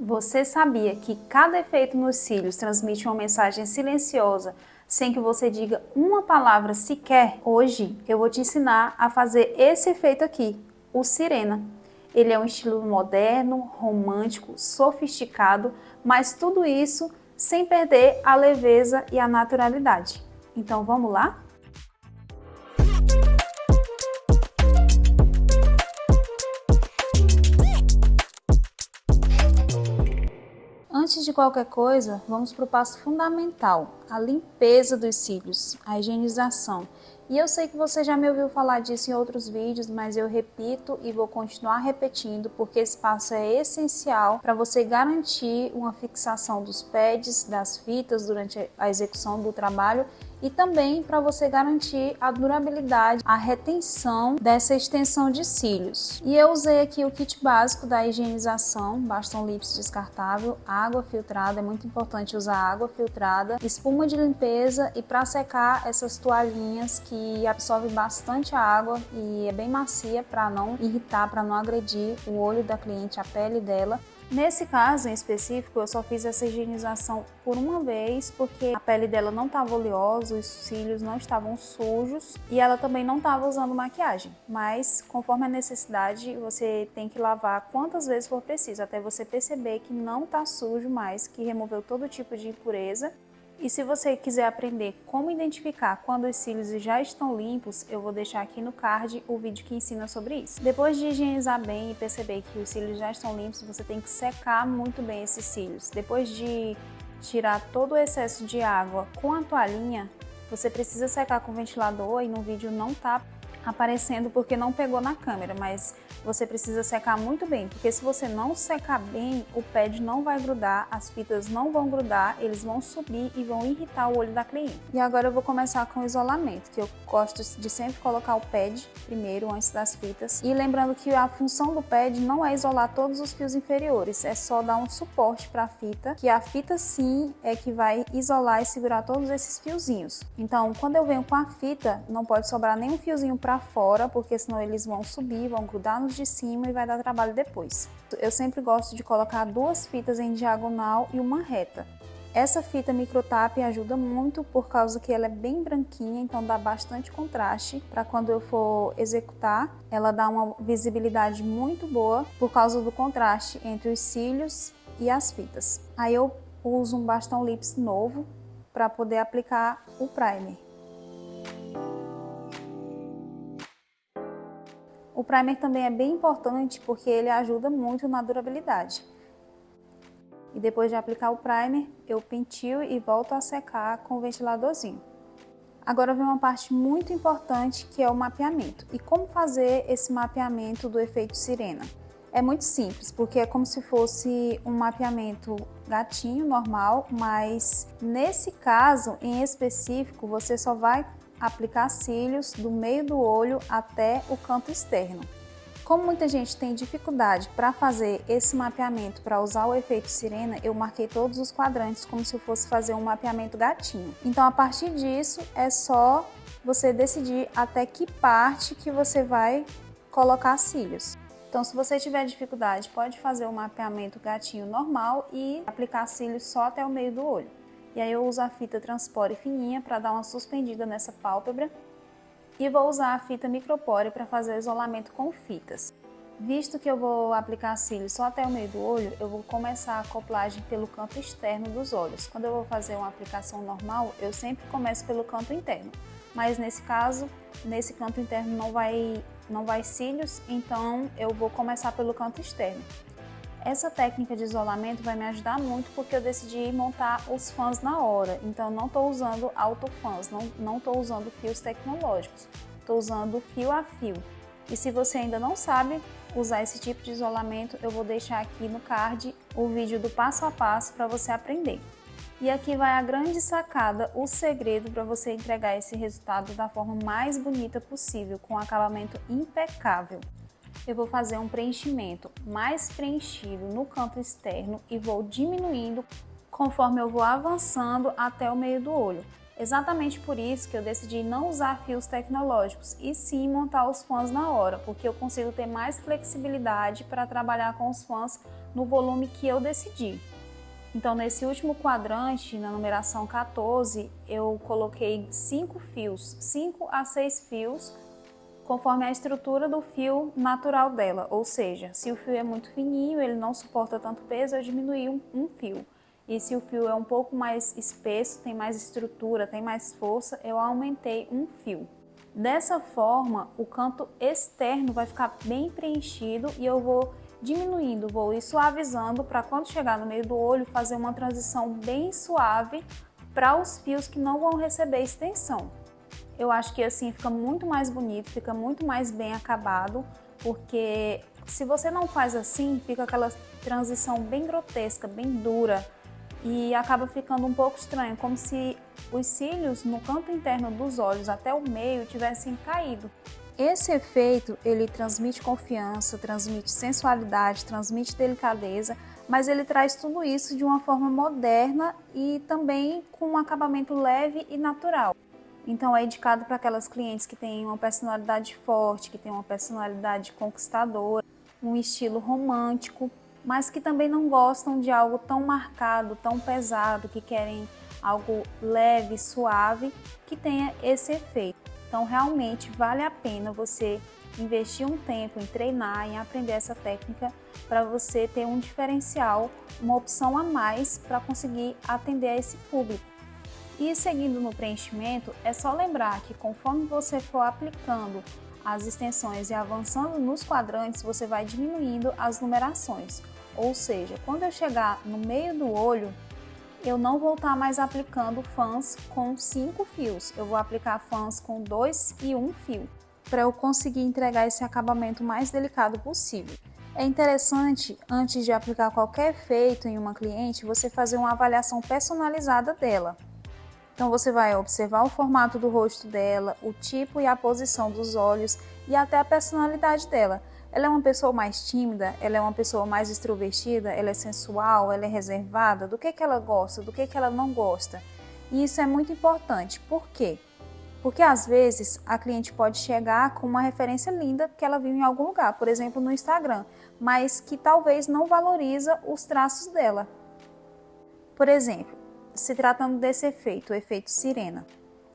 Você sabia que cada efeito nos cílios transmite uma mensagem silenciosa sem que você diga uma palavra sequer? Hoje eu vou te ensinar a fazer esse efeito aqui, o sirena. Ele é um estilo moderno, romântico, sofisticado, mas tudo isso sem perder a leveza e a naturalidade. Então vamos lá? Antes de qualquer coisa, vamos para o passo fundamental, a limpeza dos cílios, a higienização. E eu sei que você já me ouviu falar disso em outros vídeos, mas eu repito e vou continuar repetindo porque esse passo é essencial para você garantir uma fixação dos pads, das fitas durante a execução do trabalho e também para você garantir a durabilidade, a retenção dessa extensão de cílios. E eu usei aqui o kit básico da higienização, Bastão Lips descartável, água filtrada, é muito importante usar água filtrada, espuma de limpeza e para secar essas toalhinhas que absorvem bastante a água e é bem macia para não irritar, para não agredir o olho da cliente, a pele dela. Nesse caso em específico, eu só fiz essa higienização por uma vez, porque a pele dela não estava oleosa, os cílios não estavam sujos e ela também não estava usando maquiagem. Mas, conforme a necessidade, você tem que lavar quantas vezes for preciso, até você perceber que não está sujo mais, que removeu todo tipo de impureza. E se você quiser aprender como identificar quando os cílios já estão limpos, eu vou deixar aqui no card o vídeo que ensina sobre isso. Depois de higienizar bem e perceber que os cílios já estão limpos, você tem que secar muito bem esses cílios. Depois de tirar todo o excesso de água com a toalhinha, você precisa secar com o ventilador e no vídeo não tá aparecendo porque não pegou na câmera, mas você precisa secar muito bem, porque se você não secar bem, o pad não vai grudar, as fitas não vão grudar, eles vão subir e vão irritar o olho da cliente. E agora eu vou começar com o isolamento, que eu gosto de sempre colocar o pad primeiro, antes das fitas. E lembrando que a função do pad não é isolar todos os fios inferiores, é só dar um suporte para a fita, que a fita sim é que vai isolar e segurar todos esses fiozinhos. Então, quando eu venho com a fita, não pode sobrar nenhum fiozinho para fora, porque senão eles vão subir, vão grudar nos de cima e vai dar trabalho depois. Eu sempre gosto de colocar duas fitas em diagonal e uma reta. Essa fita microtap ajuda muito por causa que ela é bem branquinha, então dá bastante contraste para quando eu for executar. Ela dá uma visibilidade muito boa por causa do contraste entre os cílios e as fitas. Aí eu uso um bastão lips novo para poder aplicar o primer. O primer também é bem importante porque ele ajuda muito na durabilidade. E depois de aplicar o primer, eu pentio e volto a secar com o ventiladorzinho. Agora vem uma parte muito importante que é o mapeamento. E como fazer esse mapeamento do efeito sirena? É muito simples, porque é como se fosse um mapeamento gatinho normal, mas nesse caso em específico você só vai aplicar cílios do meio do olho até o canto externo. Como muita gente tem dificuldade para fazer esse mapeamento para usar o efeito sirena, eu marquei todos os quadrantes como se eu fosse fazer um mapeamento gatinho. Então a partir disso é só você decidir até que parte que você vai colocar cílios. Então se você tiver dificuldade, pode fazer o mapeamento gatinho normal e aplicar cílios só até o meio do olho. E aí eu uso a fita transpore fininha para dar uma suspendida nessa pálpebra e vou usar a fita micropore para fazer o isolamento com fitas. Visto que eu vou aplicar cílios só até o meio do olho, eu vou começar a acoplagem pelo canto externo dos olhos. Quando eu vou fazer uma aplicação normal, eu sempre começo pelo canto interno, mas nesse caso, nesse canto interno não vai cílios, então eu vou começar pelo canto externo. Essa técnica de isolamento vai me ajudar muito porque eu decidi montar os fãs na hora, então não estou usando autofãs, não estou usando fios tecnológicos, estou usando fio a fio. E se você ainda não sabe usar esse tipo de isolamento, eu vou deixar aqui no card o vídeo do passo a passo para você aprender. E aqui vai a grande sacada, o segredo para você entregar esse resultado da forma mais bonita possível, com um acabamento impecável. Eu vou fazer um preenchimento mais preenchido no canto externo e vou diminuindo conforme eu vou avançando até o meio do olho. Exatamente por isso que eu decidi não usar fios tecnológicos e sim montar os fãs na hora, porque eu consigo ter mais flexibilidade para trabalhar com os fãs no volume que eu decidi. Então, nesse último quadrante, na numeração 14, eu coloquei 5 fios, 5 a 6 fios, conforme a estrutura do fio natural dela. Ou seja, se o fio é muito fininho, ele não suporta tanto peso, eu diminuí um fio. E se o fio é um pouco mais espesso, tem mais estrutura, tem mais força, eu aumentei um fio. Dessa forma, o canto externo vai ficar bem preenchido e eu vou diminuindo, vou ir suavizando para quando chegar no meio do olho fazer uma transição bem suave para os fios que não vão receber extensão. Eu acho que assim fica muito mais bonito, fica muito mais bem acabado, porque se você não faz assim, fica aquela transição bem grotesca, bem dura e acaba ficando um pouco estranho, como se os cílios no canto interno dos olhos até o meio tivessem caído. Esse efeito, ele transmite confiança, transmite sensualidade, transmite delicadeza, mas ele traz tudo isso de uma forma moderna e também com um acabamento leve e natural. Então é indicado para aquelas clientes que têm uma personalidade forte, que têm uma personalidade conquistadora, um estilo romântico, mas que também não gostam de algo tão marcado, tão pesado, que querem algo leve, suave, que tenha esse efeito. Então realmente vale a pena você investir um tempo em treinar, em aprender essa técnica para você ter um diferencial, uma opção a mais para conseguir atender a esse público. E seguindo no preenchimento, é só lembrar que conforme você for aplicando as extensões e avançando nos quadrantes, você vai diminuindo as numerações. Ou seja, quando eu chegar no meio do olho, eu não vou estar mais aplicando fãs com 5 fios, eu vou aplicar fãs com 2 e 1 fio, para eu conseguir entregar esse acabamento mais delicado possível. É interessante, antes de aplicar qualquer efeito em uma cliente, você fazer uma avaliação personalizada dela. Então você vai observar o formato do rosto dela, o tipo e a posição dos olhos e até a personalidade dela. Ela é uma pessoa mais tímida? Ela é uma pessoa mais extrovertida? Ela é sensual? Ela é reservada? Do que ela gosta? Do que ela não gosta? E isso é muito importante. Por quê? Porque às vezes a cliente pode chegar com uma referência linda que ela viu em algum lugar, por exemplo no Instagram, mas que talvez não valoriza os traços dela. Por exemplo, se tratando desse efeito, o efeito sirena.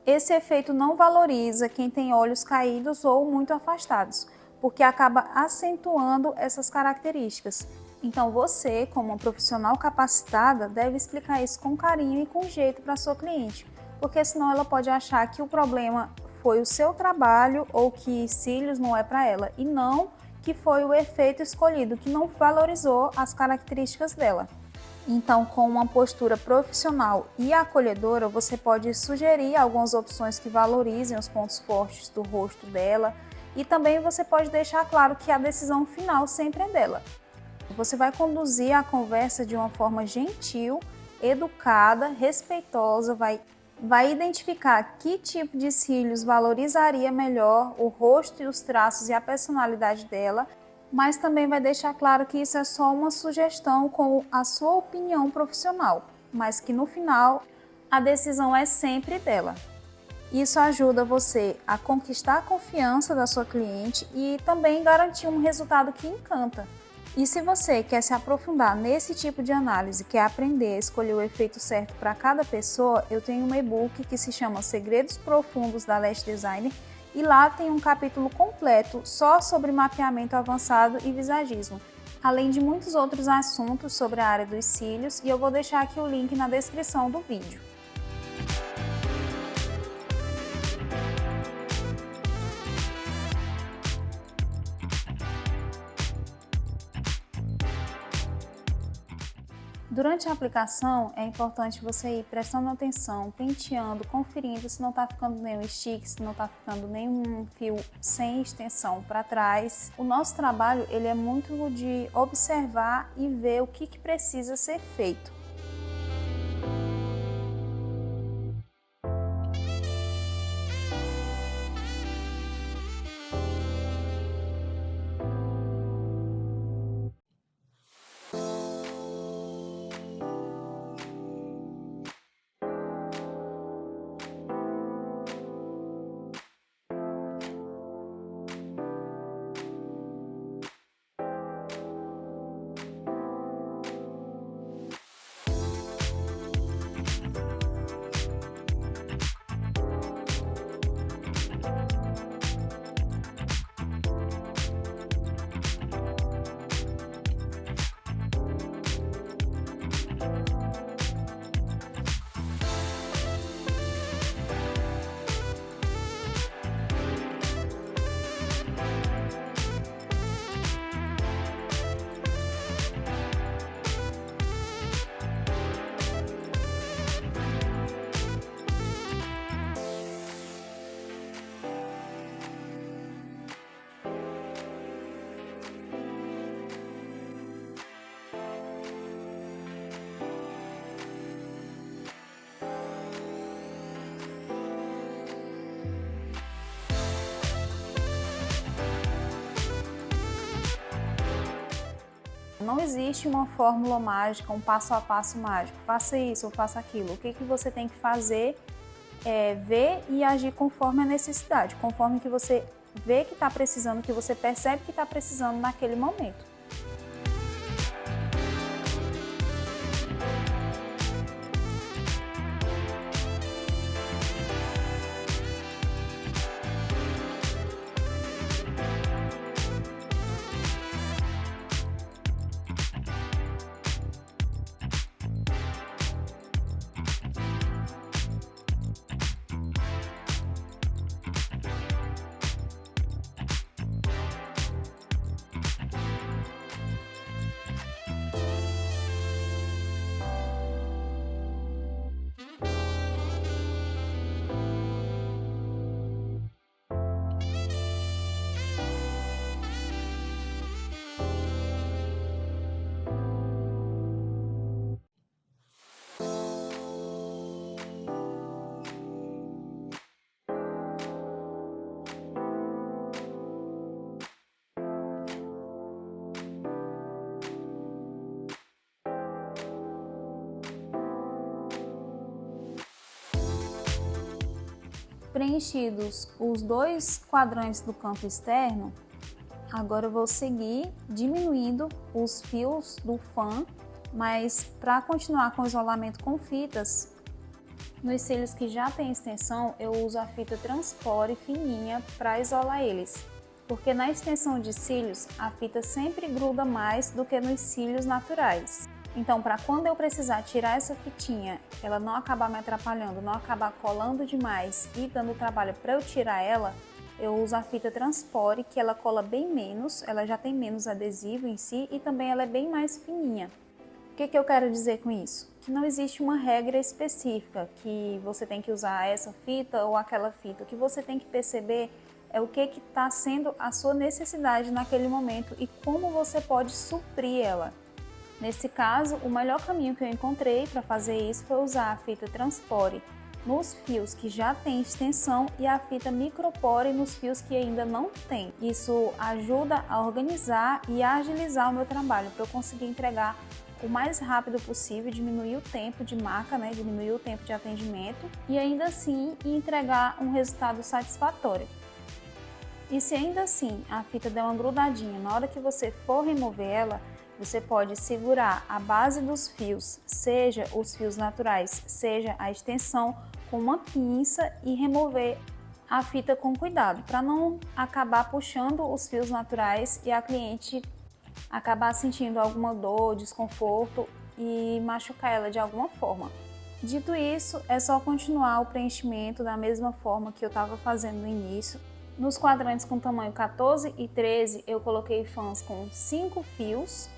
Esse efeito não valoriza quem tem olhos caídos ou muito afastados, porque acaba acentuando essas características. Então você, como uma profissional capacitada, deve explicar isso com carinho e com jeito para sua cliente, porque senão ela pode achar que o problema foi o seu trabalho ou que cílios não é para ela, e não que foi o efeito escolhido, que não valorizou as características dela. Então, com uma postura profissional e acolhedora, você pode sugerir algumas opções que valorizem os pontos fortes do rosto dela e também você pode deixar claro que a decisão final sempre é dela. Você vai conduzir a conversa de uma forma gentil, educada, respeitosa, vai identificar que tipo de cílios valorizaria melhor o rosto e os traços e a personalidade dela, mas também vai deixar claro que isso é só uma sugestão com a sua opinião profissional, mas que no final a decisão é sempre dela. Isso ajuda você a conquistar a confiança da sua cliente e também garantir um resultado que encanta. E se você quer se aprofundar nesse tipo de análise, quer aprender a escolher o efeito certo para cada pessoa, eu tenho um e-book que se chama Segredos Profundos da Lash Designer, e lá tem um capítulo completo só sobre mapeamento avançado e visagismo, além de muitos outros assuntos sobre a área dos cílios, e eu vou deixar aqui o link na descrição do vídeo. Durante a aplicação, é importante você ir prestando atenção, penteando, conferindo se não está ficando nenhum stick, se não está ficando nenhum fio sem extensão para trás. O nosso trabalho ele é muito de observar e ver o que precisa ser feito. não existe uma fórmula mágica, um passo a passo mágico. Faça isso ou faça aquilo. O que você tem que fazer é ver e agir conforme a necessidade, conforme que você vê que está precisando, que você percebe que está precisando naquele momento. Preenchidos os 2 quadrantes do canto externo, agora eu vou seguir diminuindo os fios do fan, mas para continuar com o isolamento com fitas, nos cílios que já tem extensão, eu uso a fita Transpore fininha para isolar eles, porque na extensão de cílios, a fita sempre gruda mais do que nos cílios naturais. Então, para quando eu precisar tirar essa fitinha, ela não acabar me atrapalhando, não acabar colando demais e dando trabalho para eu tirar ela, eu uso a fita Transpore, que ela cola bem menos, ela já tem menos adesivo em si e também ela é bem mais fininha. O que eu quero dizer com isso? Que não existe uma regra específica que você tem que usar essa fita ou aquela fita. O que você tem que perceber é o que está sendo a sua necessidade naquele momento e como você pode suprir ela. Nesse caso, o melhor caminho que eu encontrei para fazer isso foi usar a fita Transpore nos fios que já tem extensão e a fita Micropore nos fios que ainda não tem. Isso ajuda a organizar e a agilizar o meu trabalho para eu conseguir entregar o mais rápido possível, diminuir o tempo de marca, diminuir o tempo de atendimento e ainda assim entregar um resultado satisfatório. E se ainda assim a fita der uma grudadinha, na hora que você for remover ela, você pode segurar a base dos fios, seja os fios naturais, seja a extensão, com uma pinça e remover a fita com cuidado, para não acabar puxando os fios naturais e a cliente acabar sentindo alguma dor, desconforto e machucar ela de alguma forma. Dito isso, é só continuar o preenchimento da mesma forma que eu estava fazendo no início. Nos quadrantes com tamanho 14 e 13, eu coloquei fãs com 5 fios.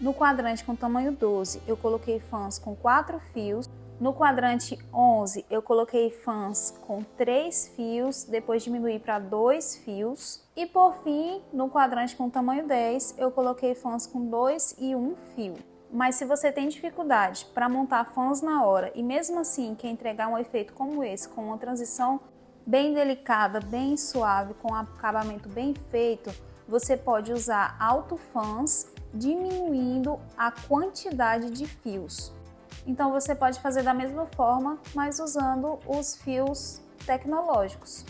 No quadrante com tamanho 12, eu coloquei fãs com 4 fios. No quadrante 11, eu coloquei fãs com 3 fios, depois diminuí para 2 fios. E por fim, no quadrante com tamanho 10, eu coloquei fãs com 2 e 1 fio. Mas se você tem dificuldade para montar fãs na hora e mesmo assim quer entregar um efeito como esse, com uma transição bem delicada, bem suave, com um acabamento bem feito, você pode usar autofãs, diminuindo a quantidade de fios. Então você pode fazer da mesma forma, mas usando os fios tecnológicos.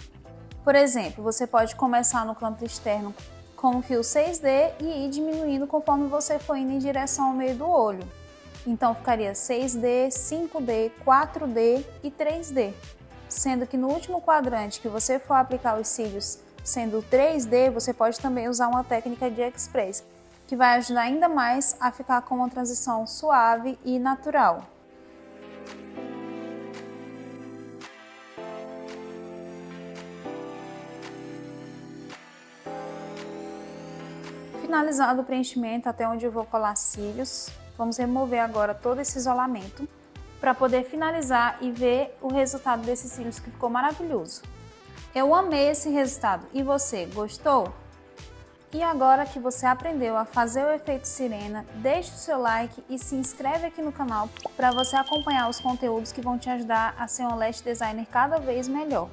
Por exemplo, você pode começar no canto externo com o fio 6D e ir diminuindo conforme você for indo em direção ao meio do olho. Então ficaria 6D, 5D, 4D e 3D. Sendo que no último quadrante que você for aplicar os cílios sendo 3D, você pode também usar uma técnica de Express, que vai ajudar ainda mais a ficar com uma transição suave e natural. Finalizado o preenchimento até onde eu vou colar cílios, vamos remover agora todo esse isolamento para poder finalizar e ver o resultado desses cílios, que ficou maravilhoso. Eu amei esse resultado e você gostou? E agora que você aprendeu a fazer o efeito sirena, deixe o seu like e se inscreve aqui no canal para você acompanhar os conteúdos que vão te ajudar a ser um lash designer cada vez melhor.